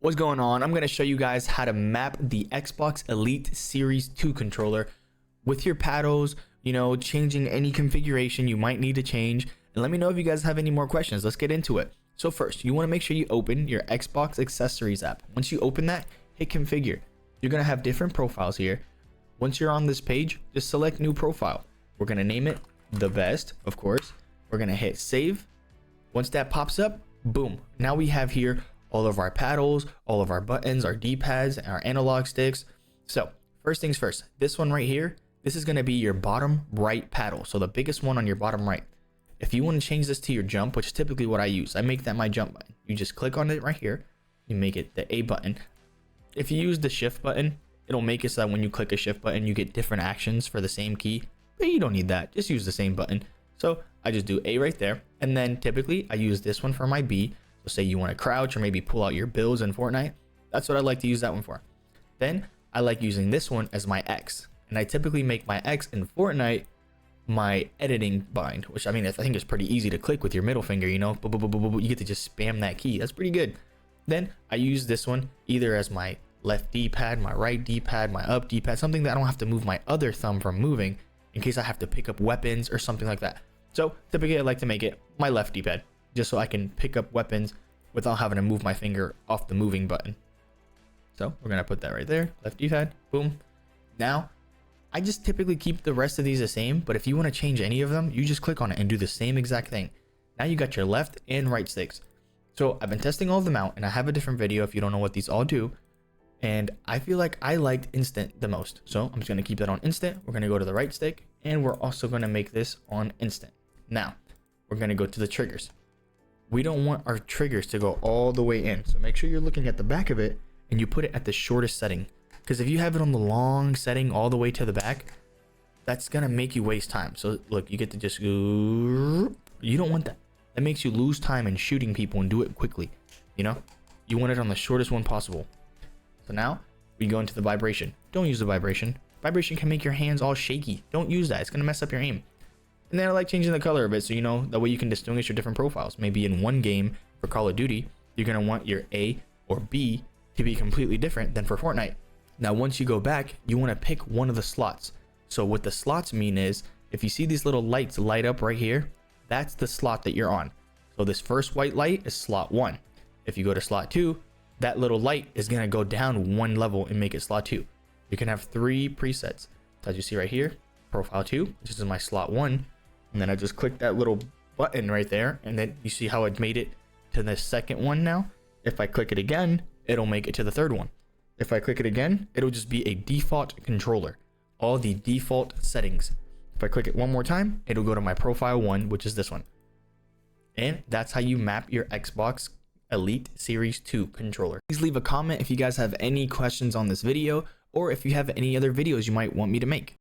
What's going on? I'm going to show you guys how to map the Xbox Elite Series 2 controller with your paddles, changing any configuration you might need to change. And let me know if you guys have any more questions. Let's get into it. So first, you want to make sure you open your Xbox accessories app. Once you open that, hit configure. You're going to have different profiles here. Once you're on this page, just select new profile. We're going to name it the best, of course. We're going to hit save. Once that pops up, boom. Now we have here all of our paddles, all of our buttons, our D-pads, our analog sticks. So first things first, this one right here, this is going to be your bottom right paddle. So the biggest one on your bottom right. If you want to change this to your jump, which is typically what I use, I make that my jump button. You just click on it right here. You make it the A button. If you use the shift button, it'll make it so that when you click a shift button, you get different actions for the same key, but you don't need that. Just use the same button. So I just do A right there. And then typically I use this one for my B. So say you want to crouch or maybe pull out your builds in Fortnite. That's what I like to use that one for. Then I like using this one as my X. And I typically make my X in Fortnite my editing bind, which I think is pretty easy to click with your middle finger, you get to just spam that key. That's pretty good. Then I use this one either as my left D-pad, my right D-pad, my up D-pad, something that I don't have to move my other thumb from moving in case I have to pick up weapons or something like that. So typically I like to make it my left D-pad just so I can pick up weapons without having to move my finger off the moving button. So we're going to put that right there, left D-pad, boom. Now I just typically keep the rest of these the same, but if you want to change any of them, you just click on it and do the same exact thing. Now you got your left and right sticks. So I've been testing all of them out and I have a different video if you don't know what these all do. And I feel like I liked instant the most. So I'm just going to keep that on instant. We're going to go to the right stick and we're also going to make this on instant. Now we're going to go to the triggers. We don't want our triggers to go all the way in. So make sure you're looking at the back of it and you put it at the shortest setting. Because if you have it on the long setting all the way to the back, that's going to make you waste time. So look, you get to just go. You don't want that. That makes you lose time in shooting people and do it quickly. You want it on the shortest one possible. So now we go into the vibration. Don't use the vibration. Vibration can make your hands all shaky. Don't use that. It's going to mess up your aim. And then I like changing the color of it. So, that way you can distinguish your different profiles. Maybe in one game for Call of Duty, you're going to want your A or B to be completely different than for Fortnite. Now, once you go back, you want to pick one of the slots. So what the slots mean is if you see these little lights light up right here, that's the slot that you're on. So this first white light is slot 1. If you go to slot 2, that little light is going to go down one level and make it slot 2. You can have 3 presets. So as you see right here, profile 2, which is my slot 1. And then I just click that little button right there. And then you see how it made it to the second one now. If I click it again, it'll make it to the third one. If I click it again, it'll just be a default controller. All the default settings. If I click it one more time, it'll go to my profile 1, which is this one. And that's how you map your Xbox Elite Series 2 controller. Please leave a comment if you guys have any questions on this video or if you have any other videos you might want me to make.